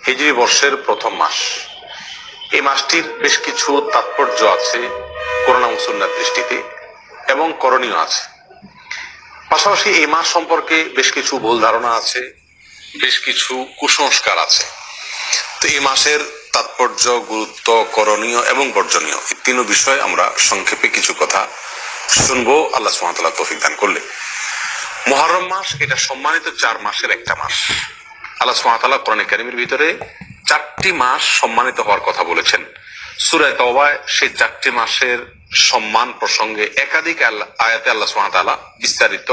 হিজরি বর্ষের প্রথম মাস। এই মাসটির বেশ কিছু তাৎপর্য আছে কোরআন ও সুন্নাহর দৃষ্টিতে এবং করণীয় আছে। পাশাপাশি এই মাস সম্পর্কে বেশ কিছু ভুল ধারণা আছে, বেশ কিছু কুসংস্কার আছে। তো এই মাসের তাৎপর্য, গুরুত্ব, করণীয় এবং বর্জনীয় এই তিন বিষয়ে আমরা সংক্ষেপে কিছু কথা শুনবো আল্লাহ সুবহানাহু ওয়া তাআলা তৌফিক দান করলে। মুহররম মাস এটা সম্মানিত 4 মাসের একটা মাস। আল্লাহ সুবহানাহু ওয়া তাআলা কোরআনে কারীমের ভিতরে 4টি মাস সম্মানিত হওয়ার কথা বলেছেন। সূরা তাওবায় সেই 4টি মাসের সম্মান প্রসঙ্গে একাধিক আয়াতে আল্লাহ সুবহানাহু ওয়া তাআলা বিস্তারিত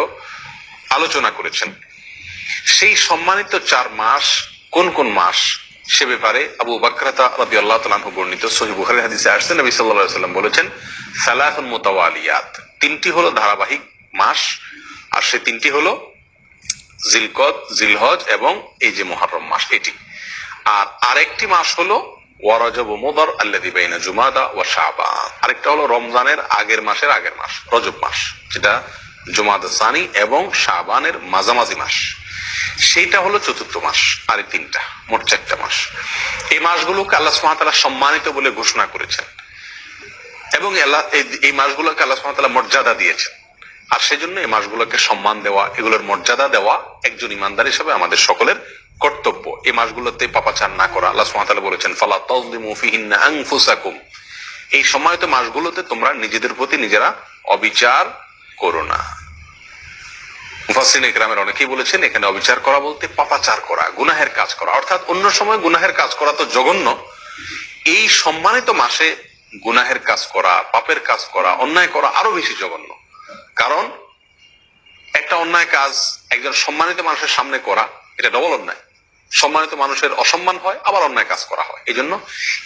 আলোচনা করেছেন। সেই সম্মানিত 4 মাস কোন কোন মাস সে ব্যাপারে আবু বাকরাতা রাদিয়াল্লাহু তাআলা আনহু বর্ণিত সহিহ বুখারীর হাদিসে আসছে, নবী সাল্লাল্লাহু আলাইহি ওয়াসাল্লাম বলেছেন, সালাতুন মুতাওয়ালিয়াত, 3টি হলো ধারাবাহিক মাস, আর সেই 3টি হলো জিলকদ, জিলহজ এবং এই যে মুহররম মাস এটি। আর আরেকটি মাস হলো ওয়া রজব ও মুদর আল্লাযী বাইনা জুমাদা ওয়া শাবান। আরেকটা হলো রমজানের আগের মাসের আগের মাস রজব মাস, যেটা জুমাদা সানি এবং শাবানের মাঝামাঝি মাস, সেইটা হলো 4র্থ মাস। আর এই 3টা মোট 4টা মাস। এই মাসগুলোকে আল্লাহ সুবহানাহু ওয়া তাআলা সম্মানিত বলে ঘোষণা করেছেন এবং এই মাসগুলোকে আল্লাহ সুবহানাহু ওয়া তাআলা মর্যাদা দিয়েছেন। আর সেজন্য এই মাসগুলোকে সম্মান দেওয়া, এগুলোর মর্যাদা দেওয়া একজন ইমানদার হিসেবে আমাদের সকলের কর্তব্য। এই মাসগুলোতে পাপাচার না করা। আল্লাহ সুবহানাহু ওয়া তাআলা বলেছেন, ফালা তাযলিমু ফিহিন্না আনফুসাকুম, এই সম্মানিত মাসগুলোতে তোমরা নিজেদের প্রতি নিজেরা অবিচার করো না। মুফাসসিরিন ইকরামের অনেকেই বলেছেন এখানে অবিচার করা বলতে পাপাচার করা, গুনাহের কাজ করা। অর্থাৎ অন্য সময় গুনাহের কাজ করা তো জঘন্য, এই সম্মানিত মাসে গুনাহের কাজ করা, পাপের কাজ করা, অন্যায় করা আরো বেশি জঘন্য। কারণ একটা অন্যায় কাজ একজন সম্মানিত মানুষের সামনে করা, এটা ডবল অন্যায়। সম্মানিত মানুষের অসম্মান হয়, আবার অন্যায় কাজ করা হয়। এই জন্য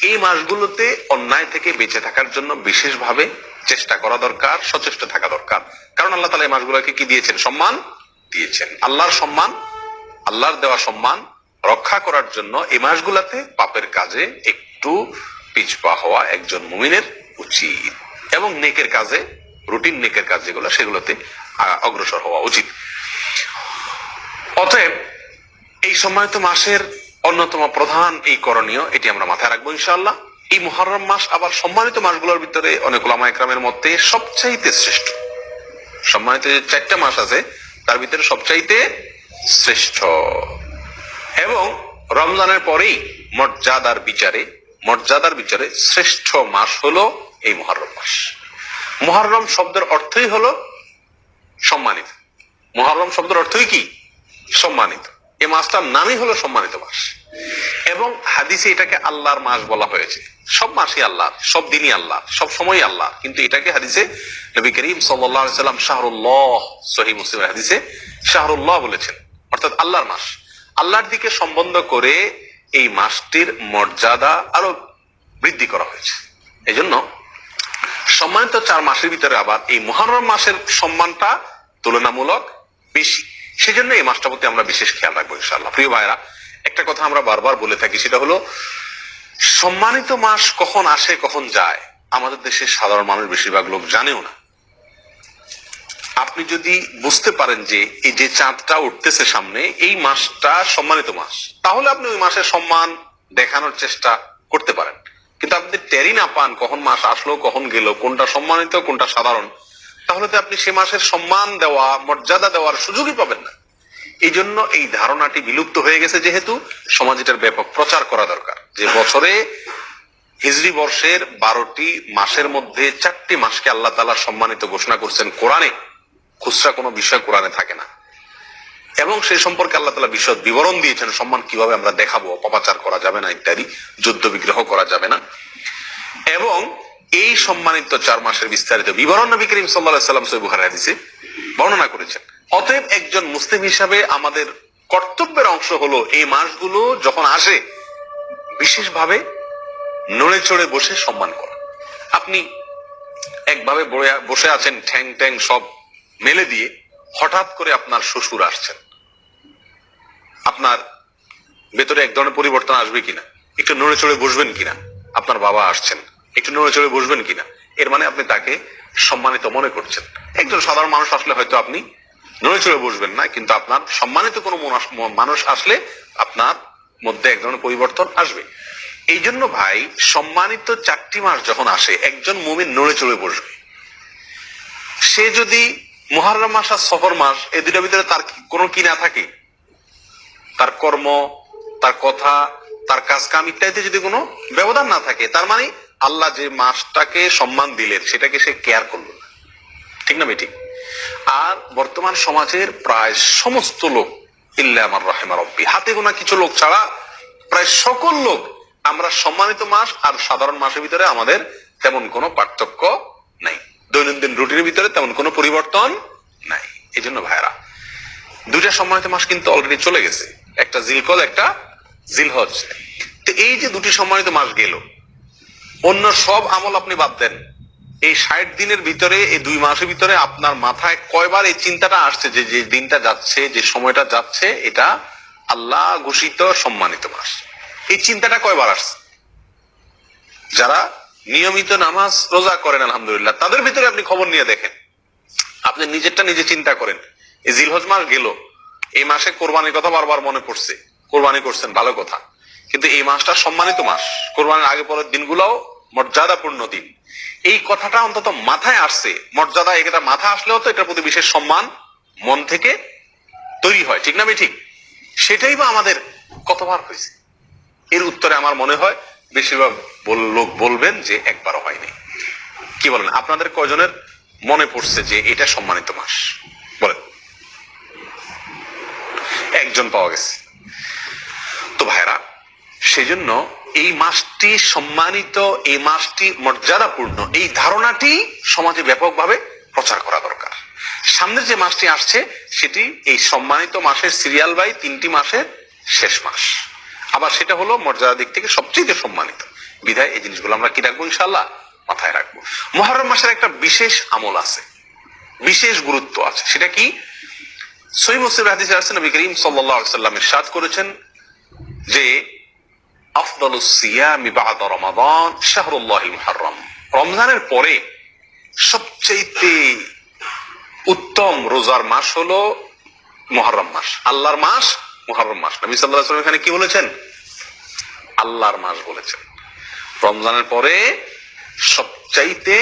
এই মাসগুলোতে অন্যায় থেকে বেঁচে থাকার জন্য বিশেষভাবে চেষ্টা করা দরকার, সচেষ্ট থাকা দরকার। কারণ আল্লাহ তাআলা এই মাসগুলোকে কি দিয়েছেন? সম্মান দিয়েছেন। আল্লাহর সম্মান, আল্লাহর দেওয়া সম্মান রক্ষা করার জন্য এই মাসগুলোতে পাপের কাজে একটু পিছপা হওয়া একজন মুমিনের উচিত এবং নেকের কাজে, রুটিন নেকের কাজ যেগুলো, সেগুলোতে অগ্রসর হওয়া উচিত। অতএব এই সম্মানিত মাসের অন্যতম প্রধান এই করণীয়, এটি আমরা মাথায় রাখবো ইনশাআল্লাহ। এই মুহররম মাস আবার সম্মানিত মাসগুলোর ভিতরে অনেক উলামা ইকরামের মতে সবচাইতে শ্রেষ্ঠ। সম্মানিত যে 4টা মাস আছে তার ভিতরে সবচাইতে শ্রেষ্ঠ, এবং রমজানের পরেই মর্যাদার বিচারে শ্রেষ্ঠ মাস হলো এই মুহররম মাস। মুহররম শব্দের অর্থই হলো সম্মানিত। মুহররম শব্দের অর্থই কি? সম্মানিত। এই মাসটার নামই হলো সম্মানিত মাস, এবং হাদিসে এটাকে আল্লাহর মাস বলা হয়েছে। সব মাসই আল্লাহর, সব দিনই আল্লাহর, সব সময় আল্লাহর, কিন্তু এটাকে হাদিসে নবী করিম সাল্লাল্লাহু আলাইহি সাল্লাম শাহরুল্লাহ, সহিহ মুসলিমের হাদিসে শাহরুল্লাহ বলেছেন, অর্থাৎ আল্লাহর মাস। আল্লাহর দিকে সম্বন্ধ করে এই মাসটির মর্যাদা আরো বৃদ্ধি করা হয়েছে। এজন্য সম্মানিত 4 মাসের ভিতরে আবার এই মুহররম মাসের সম্মানটা তুলনামূলক বেশি। সেজন্য এই মাসটার প্রতি আমরা বিশেষ খেয়াল রাখবো ইনশাআল্লাহ। প্রিয় ভাইরা, একটা কথা আমরা বারবার বলে থাকি, সেটা হলো সম্মানিত মাস কখন আসে কখন যায় আমাদের দেশের সাধারণ মানুষ বেশিরভাগ লোক জানেও না। আপনি যদি বুঝতে পারেন যে এই যে চাঁদটা উঠতেছে সামনে, এই মাসটা সম্মানিত মাস, তাহলে আপনি ওই মাসের সম্মান দেখানোর চেষ্টা করতে পারেন। কিন্তু আপনি টেরই না পান কখন মাস আসলো কখন গেল, কোনটা সম্মানিত কোনটা সাধারণ, তাহলে তো আপনি সে মাসের সম্মান দেওয়া, মর্যাদা দেওয়ার সুযোগই পাবেন না। এই জন্য এই ধারণাটি বিলুপ্ত হয়ে গেছে, যেহেতু সমাজ এটার ব্যাপক প্রচার করা দরকার। যে বছরে হিজরি বর্ষের 12টি মাসের মধ্যে 4টি মাসকে আল্লাহ তাআলা সম্মানিত ঘোষণা করছেন কোরআনে। খুচরা কোনো বিষয় কোরআনে থাকে না, এবং সেই সম্পর্কে আল্লাহ তাআলা বিশদ বিবরণ দিয়েছেন। সম্মান কিভাবে আমরা দেখাবো, পাপাচার করা যাবে না ইত্যাদি, যুদ্ধ বিগ্রহ করা যাবে না। এবং এই সম্মানিত 4 মাসের বিস্তারিত বিবরণ নবী করিম সাল্লাল্লাহু আলাইহি ওয়াসাল্লাম সহিহ বুখারীর হাদিসে বর্ণনা করেছেন। অতএব একজন মুসলিম হিসাবে আমাদের কর্তব্যের অংশ হলো এই মাসগুলো যখন আসে বিশেষভাবে নড়ে চড়ে বসে সম্মান করা। আপনি একভাবে বসে আছেন ঠ্যাং ট্যাং সব মেলে দিয়ে, হঠাৎ করে আপনার শ্বশুর আসছেন, আপনার ভেতরে এক ধরনের পরিবর্তন আসবে কিনা? একটু নড়ে চড়ে বসবেন কিনা? আপনার বাবা আসছেন, একটু নড়ে চড়ে বসবেন কিনা? এর মানে আপনি তাকে সম্মানিত মনে করছেন। একজন সাধারণ মানুষ আসলে হয়তো আপনি নড়ে চড়ে বসবেন না, কিন্তু আপনার সম্মানিত কোনো মানুষ আসলে আপনার মধ্যে এক ধরনের পরিবর্তন আসবে। এই জন্য ভাই, সম্মানিত 4টি মাস যখন আসে, একজন মুমিন নড়ে চড়ে বসবে। সে যদি মুহররম মাস আর সফর মাস এই দুটার ভিতরে তার কোনো কি না থাকে, তার কর্ম, তার কথা, তার কাজ কাম ইত্যাদি যদি কোনো ব্যবধান না থাকে, তার মানে আল্লাহ যে মাসটাকে সম্মান দিলেন সেটাকে সে কেয়ার করলো না। ঠিক না বেঠিক? আর বর্তমান সমাজের প্রায় সমস্ত লোক, ইল্লা আমার রাহিমা রব্বি, হাতে গোনা কিছু লোক ছাড়া প্রায় সকল লোক, আমরা সম্মানিত মাস আর সাধারণ মাসের ভিতরে আমাদের তেমন কোনো পার্থক্য নাই, দৈনন্দিন রুটিনের ভিতরে তেমন কোনো পরিবর্তন নাই। এই জন্য ভাইরা, দুইটা সম্মানিত মাস কিন্তু অলরেডি চলে গেছে, একটা জিলকদ, একটা জিলহজ। তো এই যে দুটি সম্মানিত মাস গেল, অন্য সব আমল আপনি বাদ দেন, এই 60 দিনের ভিতরে, এই 2 মাসের ভিতরে আপনার মাথায় কয়বার এই চিন্তাটা আসছে যে যে দিনটা যাচ্ছে, যে সময়টা যাচ্ছে, এটা আল্লাহ ঘোষিত সম্মানিত মাস? এই চিন্তাটা কয়বার আসছে? যারা নিয়মিত নামাজ রোজা করেন আলহামদুলিল্লাহ, তাদের ভিতরে আপনি খবর নিয়ে দেখেন, আপনি নিজেরটা নিজে চিন্তা করেন। এই জিলহজ মাস গেল, এই মাসে কোরবানির কথা বারবার মনে পড়ছে, কোরবানি করছেন, ভালো কথা, কিন্তু এই মাসটা সম্মানিত মাস, কোরবানির আগে পরের দিনগুলোও মর্যাদাপূর্ণ দিন। এই কথাটা অন্তত মাথায় আসছে, মর্যাদা, এটা মাথা আসলেও তো এটার প্রতি বিশেষ সম্মান মন থেকে তৈরি হয়। ঠিক না ঠিক? সেটাই বা আমাদের কতবার হয়েছে? এর উত্তরে আমার মনে হয় বেশিরভাগ লোক বলবেন যে একবারও হয়নি। কি বলেন, আপনাদের কয়জনের মনে পড়ছে যে এটা সম্মানিত মাস? বলেন। একজন পাওয়া গেছে। তো ভাইরা, সেজন্য এই মাসটি সম্মানিত, এই মাসটি মর্যাদাপূর্ণ, এই ধারণাটি সমাজে ব্যাপকভাবে প্রচার করা দরকার। সামনের যে মাসটি আসছে সেটি এই সম্মানিত মাসের সিরিয়াল বাই 3টি মাসের শেষ মাস, আবার সেটা হলো মর্যাদার দিক থেকে সবচেয়ে সম্মানিত। বিধায় এই জিনিসগুলো আমরা কি রাখবো? ইনশাআল্লাহ মাথায় রাখবো। মুহররম মাসের একটা বিশেষ আমল আছে, বিশেষ গুরুত্ব আছে। সেটা কি? সহিহ মুসলিম হাদিসে আছে, নবী করিম সাল্লাল্লাহু আলাইহি ওয়াসাল্লাম ইরশাদ করেছেন যে আফদালুস সিয়ামি বা'দা রমাদান শাহরুল্লাহিল মুহররম, রমজানের পরে সবচেয়ে উত্তম রোজার মাস হলো মুহররম মাস, আল্লাহর মাস মুহররম মাস। নবী সাল্লাল্লাহু আলাইহি ওয়াসাল্লাম এখানে কি বলেছেন? আল্লাহর মাস বলেছেন। রমজানের পরে সবচাইতে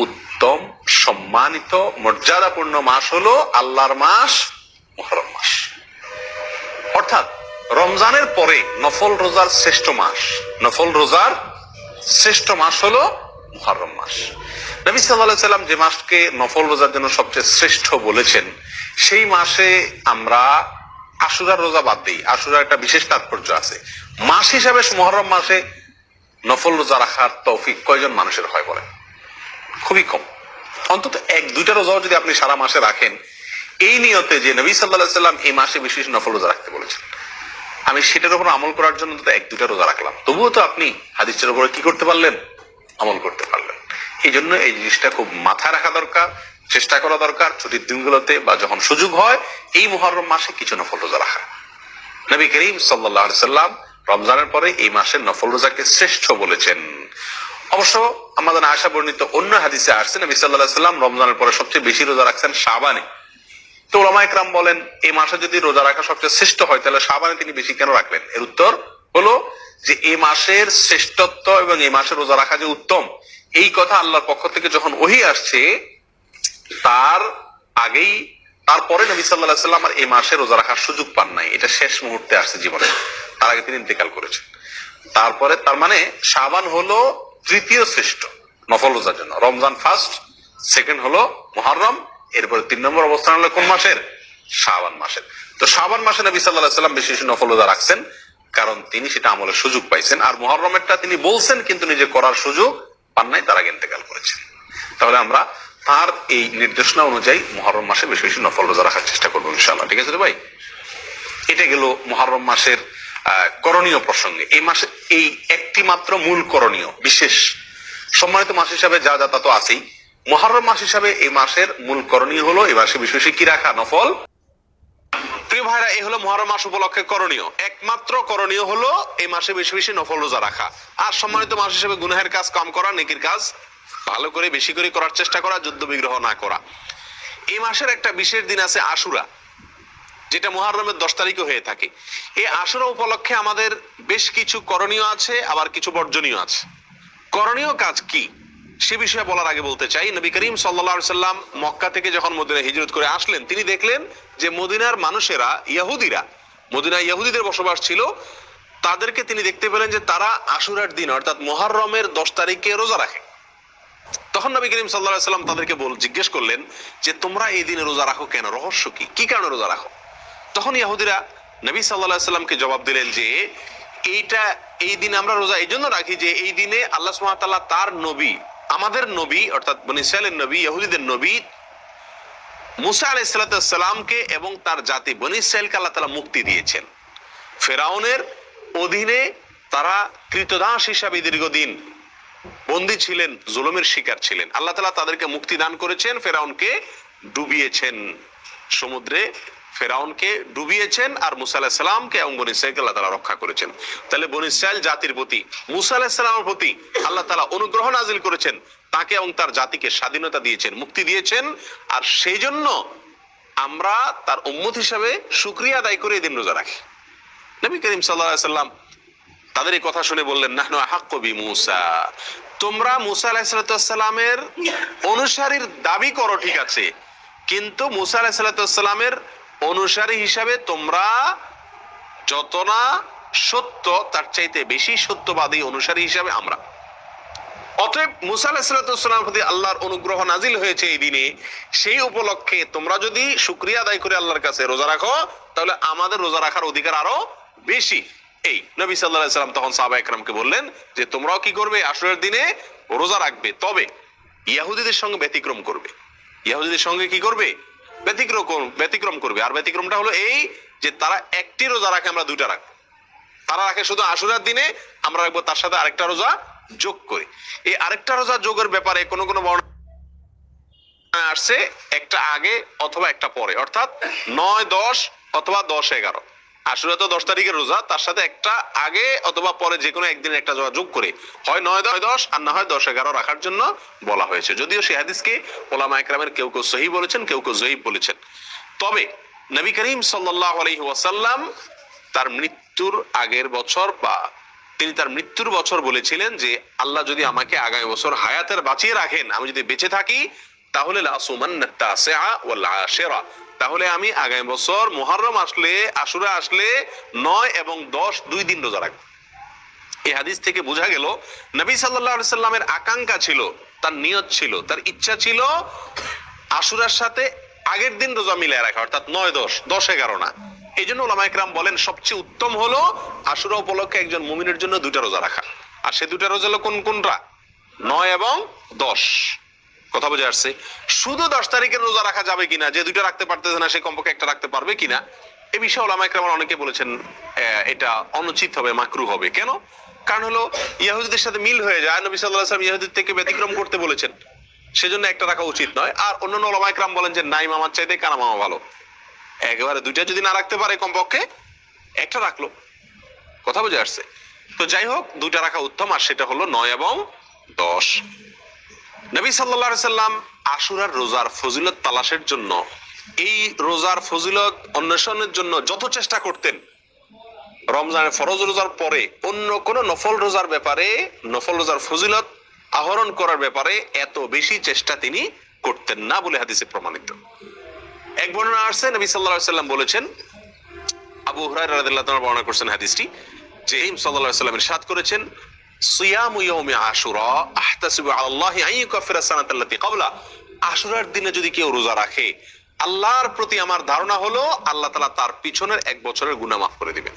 উত্তম, সম্মানিত, মর্যাদাপূর্ণ মাস হলো আল্লাহর মাস মুহররম মাস। অর্থাৎ রমজানের পরে নফল রোজার শ্রেষ্ঠ মাস, নফল রোজার শ্রেষ্ঠ মাস হলো মুহররম মাস। নবী সাল্লাল্লাহু আলাইহি ওয়াসাল্লাম যে মাসকে নফল রোজার জন্য সবচেয়ে শ্রেষ্ঠ বলেছেন, সেই মাসে আমরা আশুরার রোজা বাদ দিই। আশুরার একটা বিশেষ তাৎপর্য আছে। মাস হিসাবে মুহররম মাসে নফল রোজা রাখার তৌফিক কয়জন মানুষের হয় বলেন? খুবই কম। অন্তত 1-2টা রোজাও যদি আপনি সারা মাসে রাখেন, এই নিয়তে যে নবী সাল্লাল্লাহু আলাইহি ওয়াসাল্লাম এই মাসে বিশেষ নফল রোজা রাখতে বলেছেন, আমি সেটার উপর আমল করার জন্য তো 1-2টা রোজা রাখলাম, তবুও তো আপনি হাদিসের উপরে কি করতে পারলেন? আমল করতে পারলেন। এই জন্য এই জিনিসটা খুব মাথায় রাখা দরকার, চেষ্টা করা দরকার ছুটির দিনগুলোতে বা যখন সুযোগ হয় এই মুহররম মাসে কিছু নফল রোজা রাখা। নবী করিম সাল্লাল্লাহু আলাইহি ওয়াসাল্লাম রমজানের পরে এই মাসের নফল রোজাকে শ্রেষ্ঠ বলেছেন। অবশ্য আমাদের আয়েশা বর্ণিত অন্য হাদিসে আসছে নবী সাল্লাল্লাহু আলাইহি ওয়াসাল্লাম রমজানের পরে সবচেয়ে বেশি রোজা রাখছেন শাবানে। তো উলামায়ে কেরাম বলেন, এই মাসে যদি রোজা রাখা সবচেয়ে শ্রেষ্ঠ হয়, তাহলে শাবানে তিনি বেশি কেন রাখলেন? এর উত্তর হলো যে এই মাসের শ্রেষ্ঠত্ব এবং এই মাসে রোজা রাখা যে উত্তম, এই কথা আল্লাহর পক্ষ থেকে যখন ওহী আসছে, তার আগেই, তারপরে নবী সাল্লাল্লাহু আলাইহি ওয়াসাল্লাম আর এই মাসে রোজা রাখার সুযোগ পান নাই। এটা শেষ মুহূর্তে আসছে জীবনে, তার আগে তিনি ইন্তেকাল করেছেন। তারপরে তার মানে শাবান হলো তৃতীয় শ্রেষ্ঠ নফল রোজার জন্য। রমজান ফার্স্ট, সেকেন্ড হলো মুহররম, এরপরে 3 নম্বর অবস্থান হলো কোন মাসের? শাবান মাসের। তো শাবান মাসে নবী সাল্লাল্লাহু আলাইহি ওয়াসাল্লাম বেশি বেশি নফল রোজা রাখছেন, কারণ তিনি সেটা আমলের সুযোগ পাইছেন। আর মুহররমেরটা তিনি বলছেন কিন্তু নিজে করার সুযোগ পান নাই, তার আগে ইন্তেকাল করেছেন। তাহলে আমরা তার এই নির্দেশনা অনুযায়ী মুহররম মাসে বেশি বেশি নফল রোজা রাখার চেষ্টা করবো ইনশাআল্লাহ। ঠিক আছে রে ভাই? এটা গেল মুহররম মাসের করণীয় প্রসঙ্গে। এই মাসে এই একটি মাত্র মূল করণীয়, বিশেষ সম্মানিত মাস হিসাবে যা যা তা তো আছেই, মুহররম মাস হিসাবে এই মাসের মূল করণীয় হলো এই মাসে বেশি বেশি কি রাখা? নফল। প্রিয় ভাইরা, এই হলো মুহররম মাস উপলক্ষে করণীয়। একমাত্র করণীয় হলো এই মাসে বেশি বেশি নফল রোজা রাখা। আর সম্মানিত মাস হিসেবে গুনাহের কাজ কম করা, নেকির কাজ ভালো করে বেশি করে করার চেষ্টা করা, যুদ্ধ বিগ্রহ না করা। এই মাসের একটা বিশেষ দিন আছে আশুরা। যেটা মুহররমের 10 তারিখে হয়ে থাকে। এই আশুরা উপলক্ষে আমাদের বেশ কিছু করণীয় আছে, আবার কিছু বর্জনীয় আছে। করণীয় কাজ কি সে বিষয়ে বলার আগে বলতে চাই, নবী করিম সাল্লাল্লাহু আলাইহি সাল্লাম মক্কা থেকে যখন মদিনায় হিজরত করে আসলেন, তিনি দেখলেন যে মদিনার মানুষেরা, ইহুদিরা, মদিনায় ইহুদিদের বসবাস ছিল, তাদেরকে তিনি দেখতে পেলেন যে তারা আশুরার দিন অর্থাৎ মুহররমের 10 তারিখে রোজা রাখে। তখন নবী করিম সাল্লাল্লাহু আলাইহি সাল্লাম তাদেরকে জিজ্ঞেস করলেন যে তোমরা এই দিনে রোজা রাখো কেন, রহস্য কি, কি কারণে রোজা রাখো? তখন ইহুদিরা নবী সাল্লাল্লাহু আলাইহি সাল্লামকে জবাব দিলেন যে এই দিনে আমরা রোজা এই জন্য রাখি যে এই দিনে আল্লাহ সুবহানাহু ওয়া তাআলা তার নবী, আমাদের নবী অর্থাৎ বনী ইসরাইলের নবী, ইহুদিদের নবী মুসা আলাইহিস সালামকে এবং তার জাতি বনী ইসরাইলকে আল্লাহ তাআলা মুক্তি দিয়েছেন। ফেরাউনের অধীনে তারা কৃতদাস হিসাবে দীর্ঘদিন বন্দী ছিলেন, জুলুমের শিকার ছিলেন। আল্লাহ তাআলা তাদেরকে মুক্তি দান করেছেন, ফেরাউনকে ডুবিয়েছেন সমুদ্রে, ফেরাউনকে ডুবিয়েছেন, আর মুসা আলাইহিস সালামকে এবং বনী ইসরাইলকে আল্লাহ তাআলা রক্ষা করেছেন। তাহলে বনী ইসরাইল জাতির প্রতি মুসা আলাইহিস সালামের প্রতি আল্লাহ তাআলা অনুগ্রহ নাজিল করেছেন, তাকে এবং তার জাতিকে স্বাধীনতা দিয়েছেন, মুক্তি দিয়েছেন। আর সেই জন্য আমরা তার উম্মত হিসাবে শুকরিয়া আদায় করে এই দিন রোজা রাখি। নবী করিম সাল্লাল্লাহু আলাইহি সাল্লাম তাদের এই কথা শুনে বললেন, নাহনু আহাক্কু বিমূসা, তোমরা মুসা আলাইহিস সালামের অনুসারীর দাবি করো ঠিক আছে, কিন্তু মুসা আলাইহিস সালামের অনুসারী হিসাবে তোমরা যত না সত্য, তার চাইতে বেশি সত্যবাদী অনুসারী হিসাবে আমরা। অতএব মুসা আলাইহিস সালামের প্রতি আল্লাহর অনুগ্রহ নাজিল হয়েছে এই দিনে, সেই উপলক্ষে তোমরা যদি শুকরিয়া আদায় করে আল্লাহর কাছে রোজা রাখো, তাহলে আমাদের রোজা রাখার অধিকার আরো বেশি। এই নবী সাল্লাল্লাহু আলাইহি সাল্লাম তখন সাহাবা একরামকে বললেন যে তোমরাও কি করবে, আশুরার দিনে রোজা রাখবে, তবে ইহুদিদের সঙ্গে ব্যতিক্রম করবে। ইহুদিদের সঙ্গে কি করবে? ব্যতিক্রম করবে। আর ব্যতিক্রমটা হলো এই যে তারা একটি রোজা রাখে, আমরা দুইটা রাখবো। তারা রাখে শুধু আশুরার দিনে, আমরা রাখবো তার সাথে আরেকটা রোজা যোগ করে। এই আরেকটা রোজা যোগের ব্যাপারে কোন কোন বর্ণনা আসছে একটা আগে অথবা একটা পরে, অর্থাৎ 9, 10 অথবা 10, 11। আশুরা তো 10 তারিখের রোজা, তার সাথে একটা আগে অথবা পরে যে কোনো একদিন একটা যোগ করে হয় 9, 10 আর না হয় 10, 11 রাখার জন্য বলা হয়েছে। যদিও সেই হাদিসকে উলামা ইকরামের কেউ কেউ সহিহ বলেছেন, কেউ কেউ যঈফ বলেছেন। তবে নবী করিম সাল্লাল্লাহু আলাইহি ওয়াসাল্লাম তার মৃত্যুর আগের বছর বা তিনি তার মৃত্যুর বছর বলেছিলেন যে আল্লাহ যদি আমাকে আগামী বছর হায়াতের বাঁচিয়ে রাখেন, আমি যদি বেঁচে থাকি, তাহলে লাসুমান্নাত তাসিআ ওয়াল আশিরা, তাহলে আমি আগামী বছর মুহররম আসলে, আশুরা আসলে 9 এবং 10 দুই দিন রোজা রাখবো। এই হাদিস থেকে বোঝা গেল নবী সাল্লাল্লাহু আলাইহি সাল্লামের আকাঙ্ক্ষা ছিল, তার নিয়ত ছিল, তার ইচ্ছা ছিল আশুরার সাথে আগের দিন রোজা মিলায় রাখা, অর্থাৎ 9, 10, 11 না। এই জন্য উলামা ইকরাম বলেন সবচেয়ে উত্তম হলো আশুরা উপলক্ষে একজন মুমিনের জন্য দুইটা রোজা রাখা। আর সে দুইটা রোজা হলো কোনটা? 9 এবং 10। কথা বোঝা আসছে? শুধু 10 তারিখের রোজা রাখা যাবে কিনা, যে দুইটা রাখতে পারতেছে না সে কমপক্ষে একটা রাখতে পারবে কিনা, এই বিষয়ে উলামা ইকরাম অনেকে বলেছেন এটা অনুচিত হবে, মাকরুহ হবে। কেন? কারণ হলো ইহুদিদের সাথে মিল হয়ে যায়, নবী সাল্লাল্লাহু আলাইহি ওয়াসাল্লাম ইহুদিদের থেকে ব্যতিক্রম করতে বলেছেন, সেজন্য একটা রাখা উচিত নয়। আর অন্যান্য উলামা ইকরাম বলেন যে নাই মামার চাইতে কানা মামা ভালো, একেবারে দুইটা যদি না রাখতে পারে কমপক্ষে একটা রাখলো। কথা বুঝে আসছে? তো যাই হোক, দুইটা রাখা উত্তম, আর সেটা হলো 9 এবং 10। নবী সাল্লাল্লাহু আলাইহি সাল্লাম আশুরার রোজার ফজিলত তালাশের জন্য, এই রোজার ফজিলত অন্বেষণের জন্য যত চেষ্টা করতেন, রমজানের ফরজ রোজার পরে অন্য কোন নফল রোজার ব্যাপারে, নফল রোজার ফজিলত আহরণ করার ব্যাপারে এত বেশি চেষ্টা তিনি করতেন না বলে হাদিসে প্রমাণিত। এক বর্ণনা আসছে, নবী সাল্লাল্লাহু আলাইহি সাল্লাম বলেছেন, আবু হুরায়রা রাদিয়াল্লাহু তাআলা বর্ণনা করেছেন হাদিসটি, যে নবী সাল্লাল্লাহু আলাইহি সাল্লাম ইরশাদ করেছেন, সিয়ামু ইয়াউমি আশুরা আহতাসিবু আলাল্লাহি আন ইউকাফিরা সানাতাল্লাতী ক্বাবলা, আশুরার দিনে যদি কেউ রোজা রাখে, আল্লাহর প্রতি আমার ধারণা হলো আল্লাহ তাআলা তার পিছনের 1 বছরের গুনাহ মাফ করে দিবেন।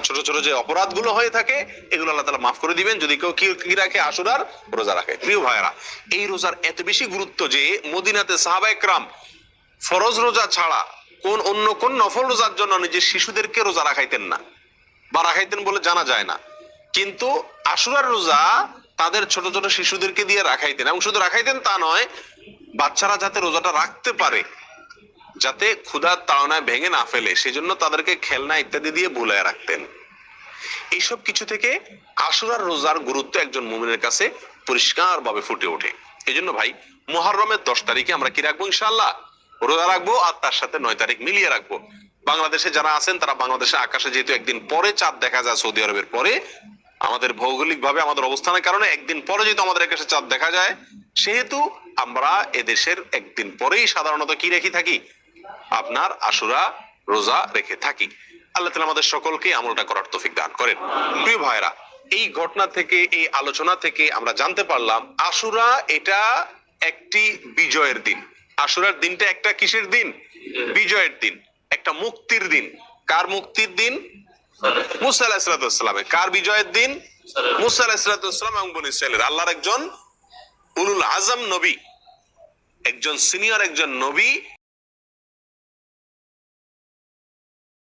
ছোট ছোট যে অপরাধগুলো হয়ে থাকে এগুলো আল্লাহ তাআলা মাফ করে দিবেন যদি কেউ কি রাখে, আশুরার রোজা রাখে। প্রিয় ভাইরা, এই রোজার এত বেশি গুরুত্ব যে মদিনাতে সাহাবা একরাম ফরজ রোজা ছাড়া অন্য কোন নফল রোজার জন্য নিজের শিশুদেরকে রোজা রাখাইতেন না, বা রাখাইতেন বলে জানা যায় না। কিন্তু আশুরার রোজা তাদের ছোট ছোট শিশুদেরকে দিয়ে রাখাইতেন, এবং শুধু রাখাইতেন তা নয়, বাচ্চারা যাতে রোজাটা রাখতে পারে, যাতে ক্ষুধার তাড়নায় ভেঙে না ফেলে, সেজন্য তাদেরকে খেলনা ইত্যাদি দিয়ে ভুলায় রাখতেন। এইসব কিছু থেকে আশুরার রোজার গুরুত্ব একজন মুমিনের কাছে পরিষ্কার ভাবে ফুটে ওঠে। এই জন্য ভাই, মুহররমের 10 তারিখে আমরা কি রাখবো? ইনশাআল্লাহ রোজা রাখবো আর তার সাথে 9 তারিখ মিলিয়ে রাখবো। বাংলাদেশে যারা আছেন তারা বাংলাদেশে আকাশে যেহেতু একদিন পরে চাঁদ দেখা যায় সৌদি আরবের পরে, আমাদের ভৌগোলিক ভাবে আমাদের অবস্থানের কারণে একদিন পরে যেহেতু আমাদের আকাশে চাঁদ দেখা যায়, সেহেতু আমরা এদেশের একদিন পরেই সাধারণত কি রেখে থাকি, আপনার আশুরা রোজা রেখে থাকি। আল্লাহ তাআলা আমাদের সকলকে আমলটা করার তৌফিক দান করেন। প্রিয় ভাইরা, এই ঘটনা থেকে, এই আলোচনা থেকে আমরা জানতে পারলাম আশুরা এটা একটি বিজয়ের দিন। আশুরার দিনটা একটা কিসের দিন? বিজয়ের দিন, একটা মুক্তির দিন। কার মুক্তির দিন? মুসা আলাইহিস সালামের। কার বিজয়ের দিন? মুসা আলাইহিস সালাম এবং বনী ইসরাইলের। আল্লাহর একজন উলুল আজম নবী, একজন সিনিয়র একজন নবী